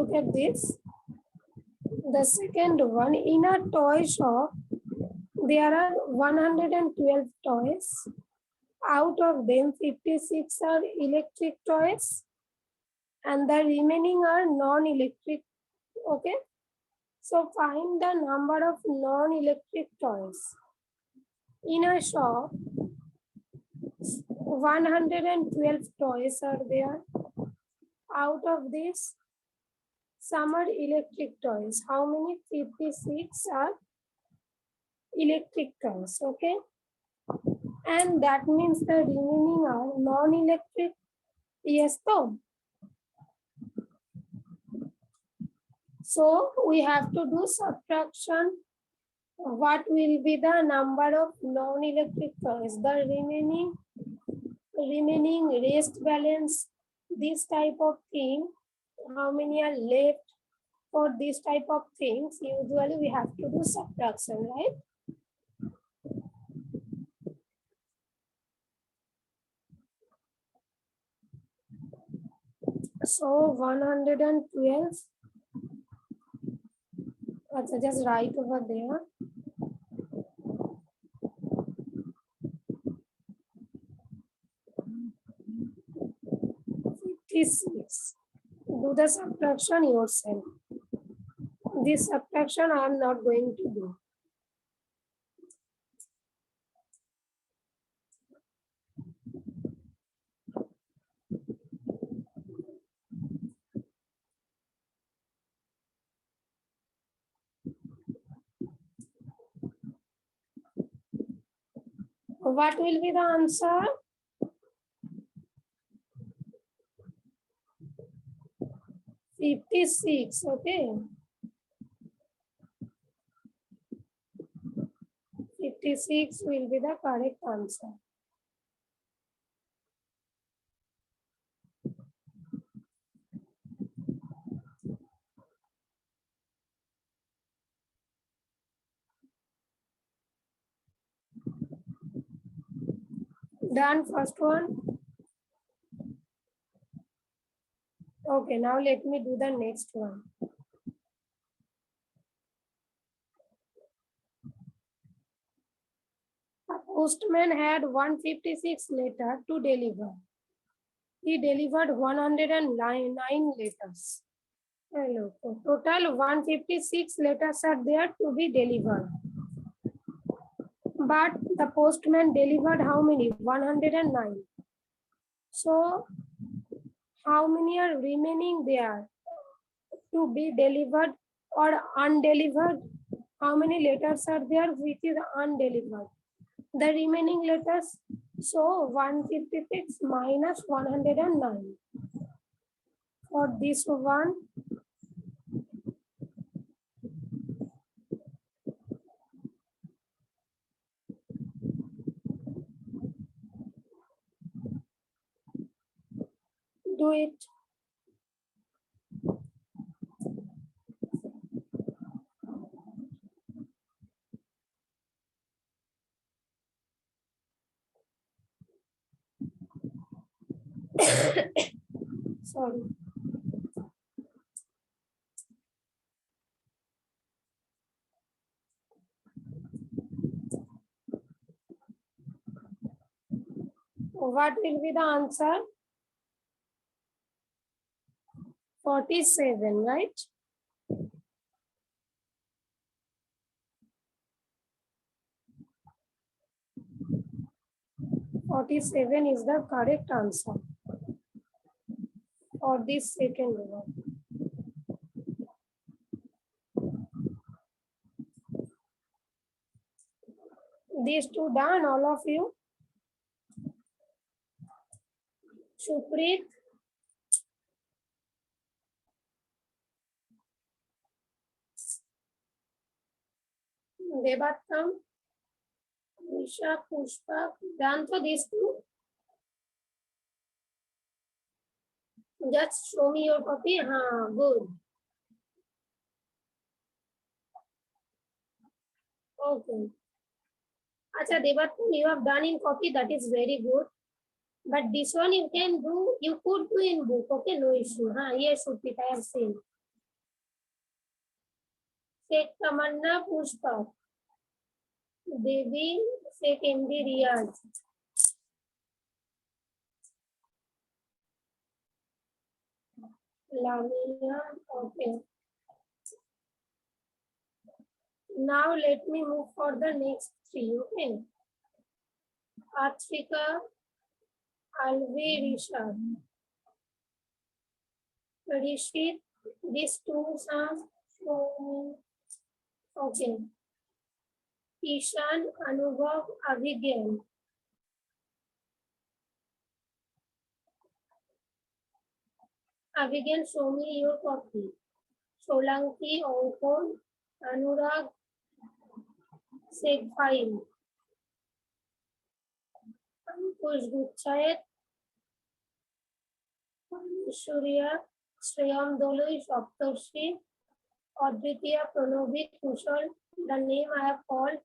look at this. The second one, in a toy shop, there are 112 toys. Out of them, 56 are electric toys and the remaining are non-electric. Okay. So find the number of non-electric toys. In a shop, 112 toys are there. Out of this, some are electric toys. How many? 56 are electric toys. Okay. And that means the remaining are non-electric. Yes, so. So we have to do subtraction. What will be the number of non-electric toys? The remaining rest balance, this type of thing. How many are left for this type of things? Usually we have to do subtraction, right? So 112. Just write over there. 56. Do the subtraction yourself. This subtraction I am not going to do. What will be the answer? 56. Okay. 56 will be the correct answer. Done, first one. Okay, now let me do the next one. A postman had 156 letters to deliver. He delivered 109 letters. Hello. Total 156 letters are there to be delivered. But the postman delivered how many? 109. So how many are remaining there to be delivered or undelivered? How many letters are there which is undelivered? The remaining letters. So 156 minus 109. For this one, do it. Sorry. What will be the answer? 47, right? Forty-seven is the correct answer for this second one. These two done, all of you? Shuprit? Debatam? Nisha, Pushpa, done for these two? Just show me your copy. Good. Okay. Acha, Debatam, you have done in copy, that is very good. But this one you can do, you could do in book, okay, no issue. Yes, Shuprit, I have seen. Sheikh Tamanna Pushpa. Devi Sheikh MD Riyaz. Lamia. Okay. Now let me move for the next three. Okay. Atrika Alvi Rishad. Rishit. These two are from. Okay. Ishan Anubhav Abhigyan. Abhigyan, show me your copy. Solanki Onkon Anurag Sekhfail. Ankush Guchayat Surya Shreyam Doloi Saptarshi Aditya Pranovi Kushal. The name I have called.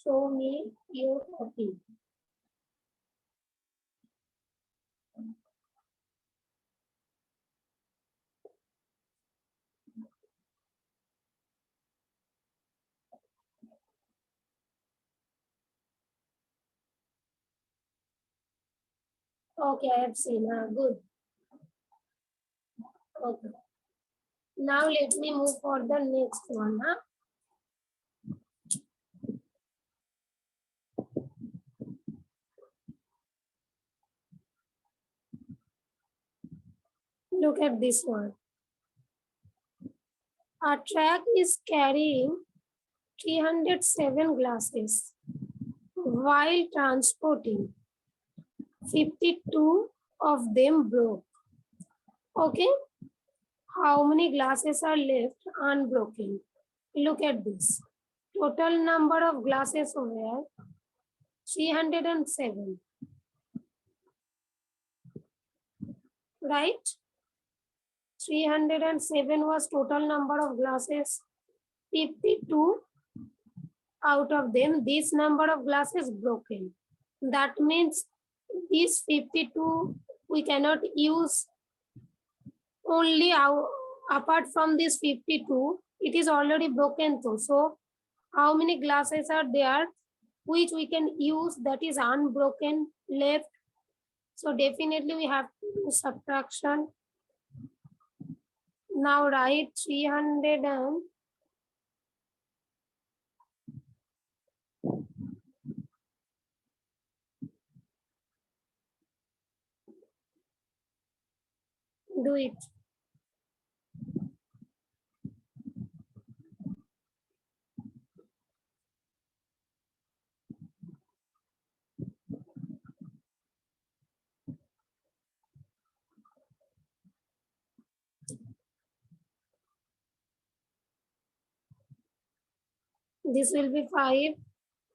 Show me your copy. Okay, I have seen. Good. Okay. Now let me move for the next one. Look at this one. A track is carrying 307 glasses while transporting 52 of them broke. Okay, how many glasses are left unbroken? Look at this. Total number of glasses were 307. Right? 307 was total number of glasses. 52 out of them, this number of glasses broken. That means these 52 we cannot use only apart from this 52, it is already broken too. So how many glasses are there which we can use that is unbroken left? So definitely we have to do subtraction. Now write 300 and do it. This will be 5.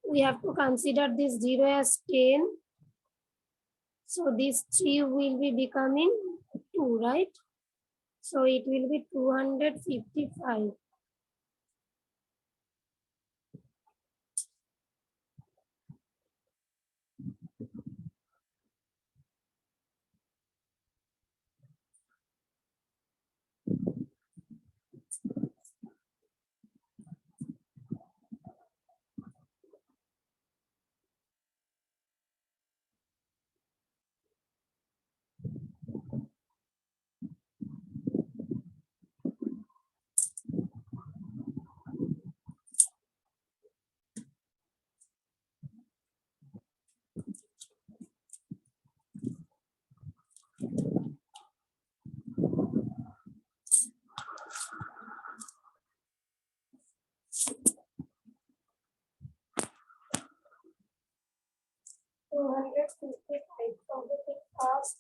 We have to consider this 0 as 10. So this 3 will be becoming 2, right? So it will be 255. Fast.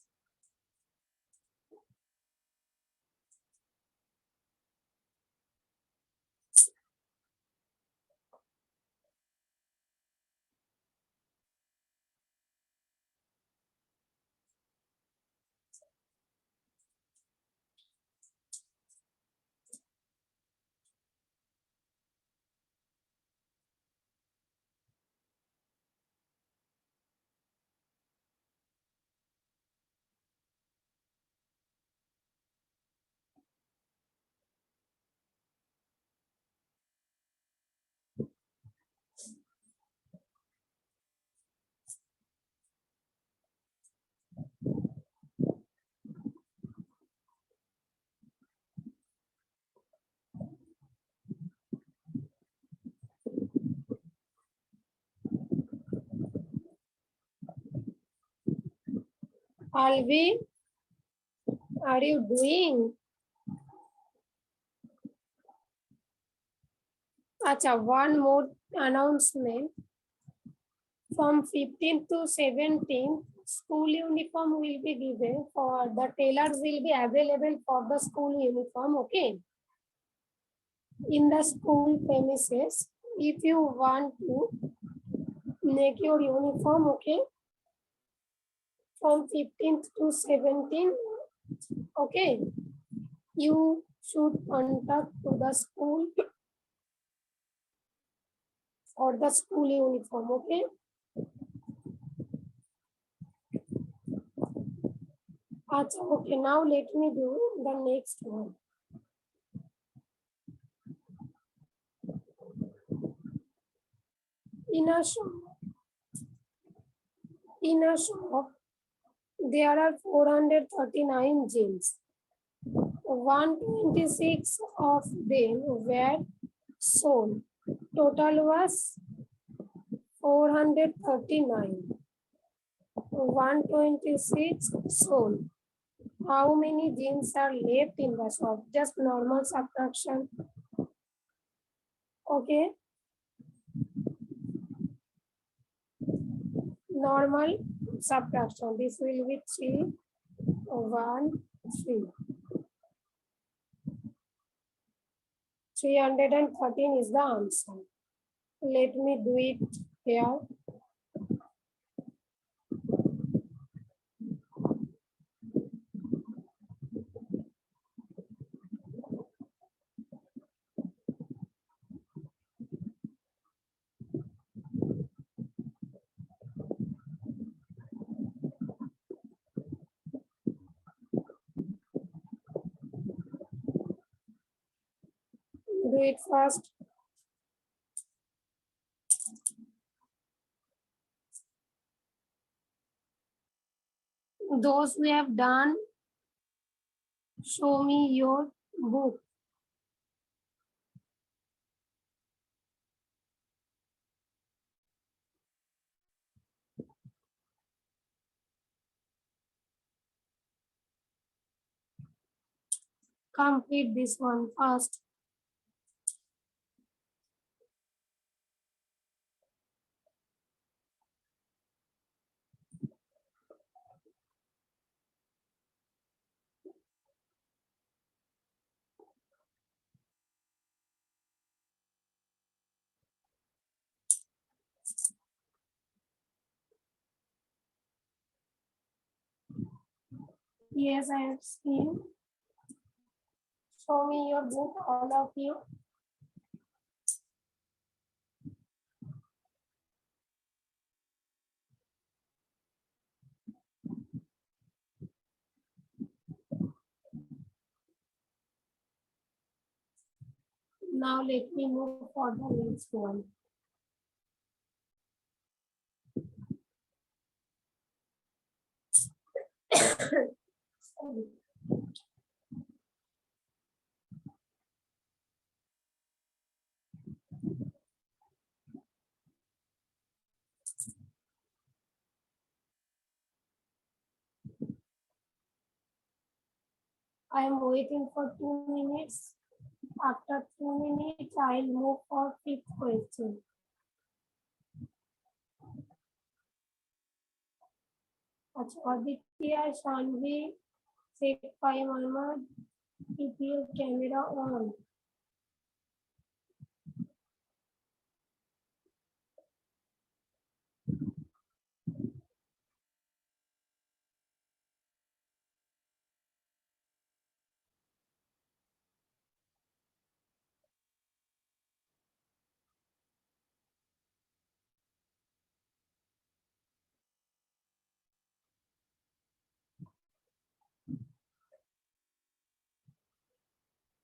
Alvi, are you doing? Acha, one more announcement. From 15th to 17th, school uniform will be given for the tailors will be available for the school uniform, okay? In the school premises, if you want to make your uniform, okay? From 15th to 17th, okay? You should contact to the school for the school uniform, okay? Achha, okay, now let me do the next one. In a shop, there are 439 jeans. 126 of them were sold. Total was 439. 126 sold. How many jeans are left in the shop? Just normal subtraction. Okay. Normal subtraction. This will be 3, 1, 3. 313 is the answer. Let me do it here. Do it fast. Those who have done, show me your book. Complete this one first. Yes, I have seen. Show me your book, all of you. Now let me move for the next one. I am waiting for 2 minutes. After 2 minutes, I'll move for 5th question. Aditya, Shanvi, Sekpai Muhammad, keep your camera on.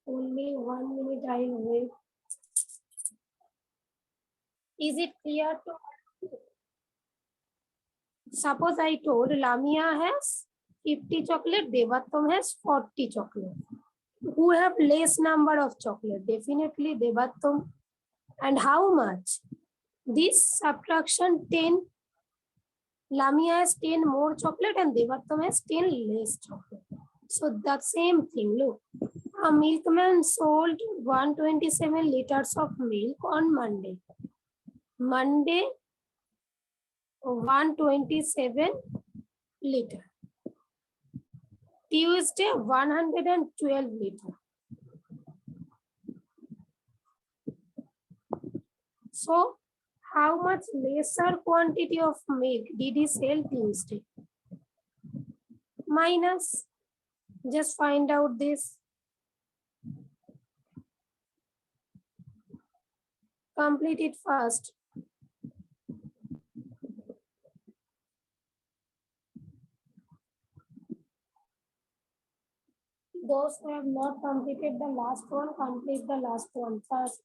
Only 1 minute I'll wait. Is it clear to? Suppose I told Lamia has 50 chocolate, Devattam has 40 chocolate. Who have less number of chocolate? Definitely Devattam. And how much? This subtraction 10. Lamia has 10 more chocolate and Devattam has 10 less chocolate. So the same thing, look. A milkman sold 127 liters of milk on Monday. Monday, 127 liter. Tuesday, 112 liter. So, how much lesser quantity of milk did he sell Tuesday? Minus, just find out this. Complete it first. Those who have not completed the last one, complete the last one first.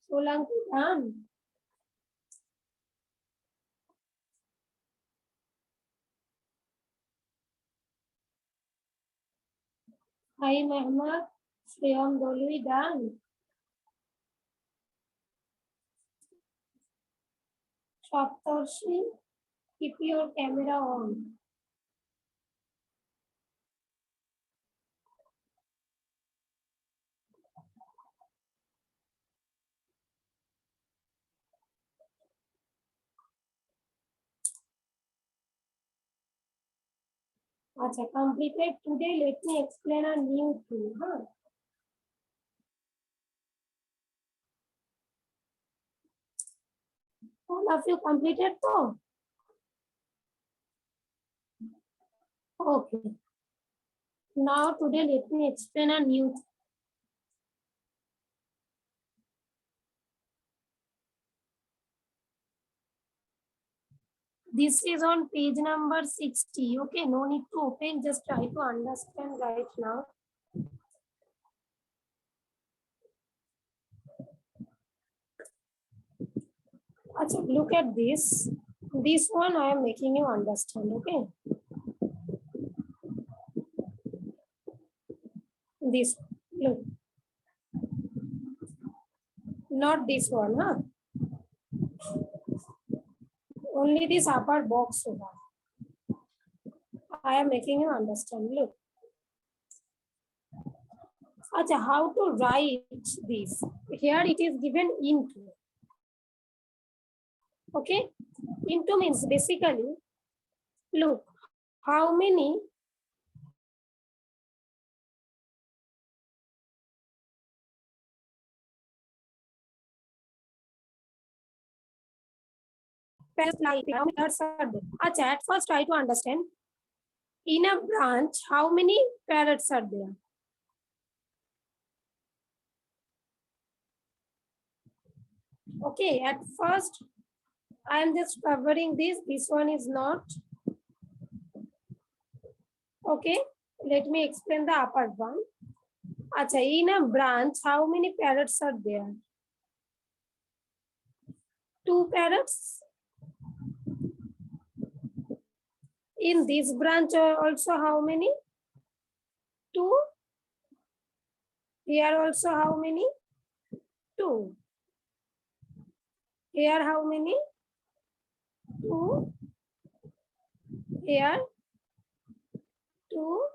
Solanki done. Hi Mehmet, Shriyam Dolvi done. Saptarshi, keep your camera on. Acha, completed today. Let me explain a new thing. Huh? All of you completed though? Okay. Now today let me explain a new thing. This is on page number 60. Okay, no need to open, just try to understand right now. Achha, look at this. This one I am making you understand, okay? This, look. Not this one, huh? Only this upper box over. I am making you understand, look. Achha, how to write this? Here it is given into. Okay? Into means basically, look, how many like how many parrots are there? Achha, at first try to understand. In a branch, how many parrots are there? Okay, at first I am just covering this. This one is not. Okay, let me explain the upper one. Achha, in a branch, how many parrots are there? 2 parrots. In this branch also how many? 2. Here also how many? 2. Here how many? 2. Here 2.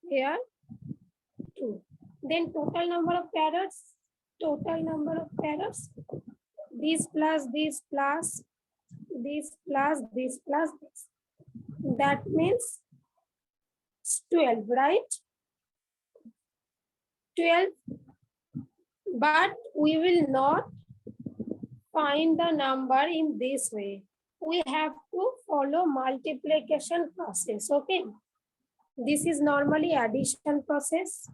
Here 2. Then total number of parrots. Total number of parrots. This plus this plus this plus this plus this. That means 12, right? 12. But we will not find the number in this way. We have to follow multiplication process, okay? This is normally addition process.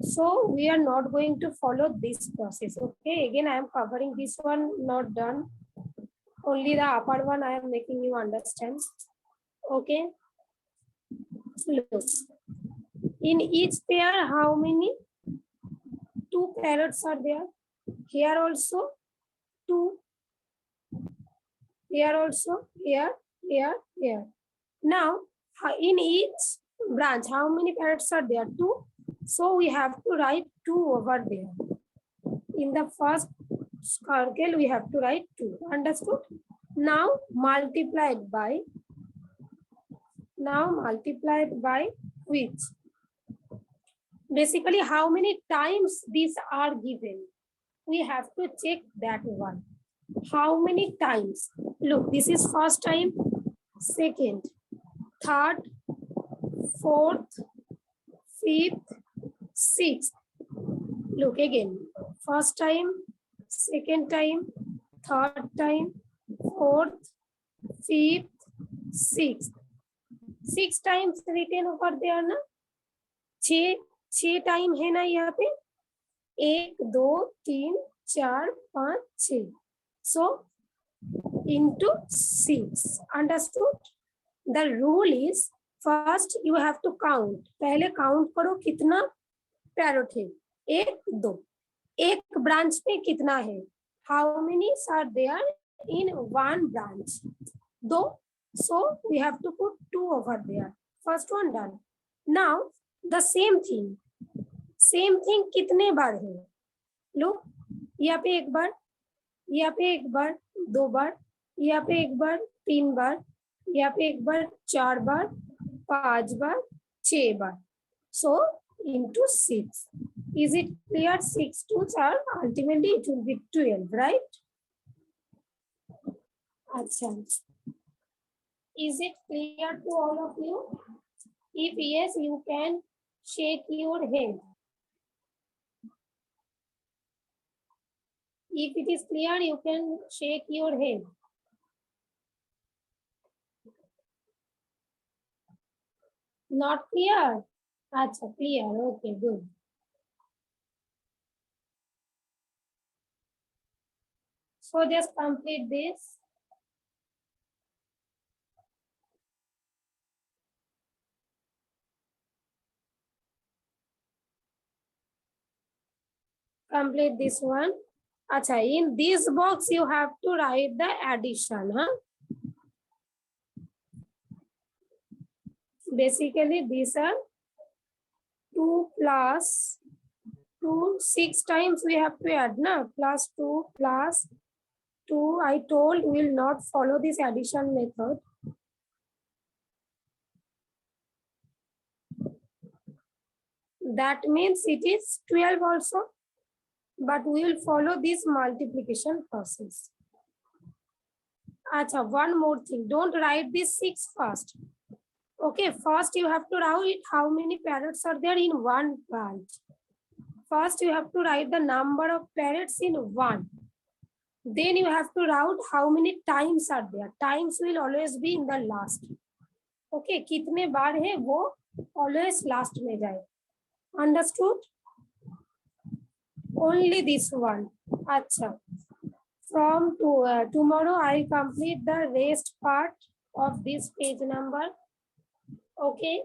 So we are not going to follow this process, okay? Again, I am covering this one, not done. Only the upper one I am making you understand. Okay. Look. In each pair, how many? 2 parrots are there. Here also 2. Here also, here. Now, in each branch, how many parrots are there? 2. So we have to write 2 over there. In the first circle, we have to write 2. Understood? Now multiplied by which? Basically, how many times these are given? We have to check that one. How many times? Look, this is first time, second, third, fourth, fifth, sixth. Look again. First time, second time, third time, fourth, fifth, sixth. 6 times written over there ना? 6 time है ना यहाँ पे? 1 2 3 4 5 6. So into 6. Understood? The rule is first you have to count. पहले count करो कितना parrot है. 1 2. एक ब्रांच में कितना है? How many are there in one branch? 2. So we have to put 2 over there. First one done. Now the same thing कितने बार है? Look, यहाँ पे एक बार, यहाँ पे एक बार, 2 बार, यहाँ पे एक बार, 3 बार, यहाँ पे एक बार, 4 बार, 5 बार, 6 बार. So into 6. Is it clear? 6 2s are ultimately it will be 12, right? अच्छा. Is it clear to all of you? If yes, you can shake your head. If it is clear, you can shake your head. Not clear? Achha, clear. Okay, good. So just complete this. Complete this one. Achha, in this box you have to write the addition, huh? Basically these are 2 plus 2, 6 times we have to add, na? Plus 2 plus 2. I told we will not follow this addition method. That means it is 12 also. But we will follow this multiplication process. Achha, one more thing. Don't write this 6 first. Okay, first you have to write how many parrots are there in one branch. First you have to write the number of parrots in 1. Then you have to write how many times are there. Times will always be in the last. Okay, कितने बार है वो always last में जाए. Understood? Only this one. Acha. From tomorrow, I complete the rest part of this page number. Okay.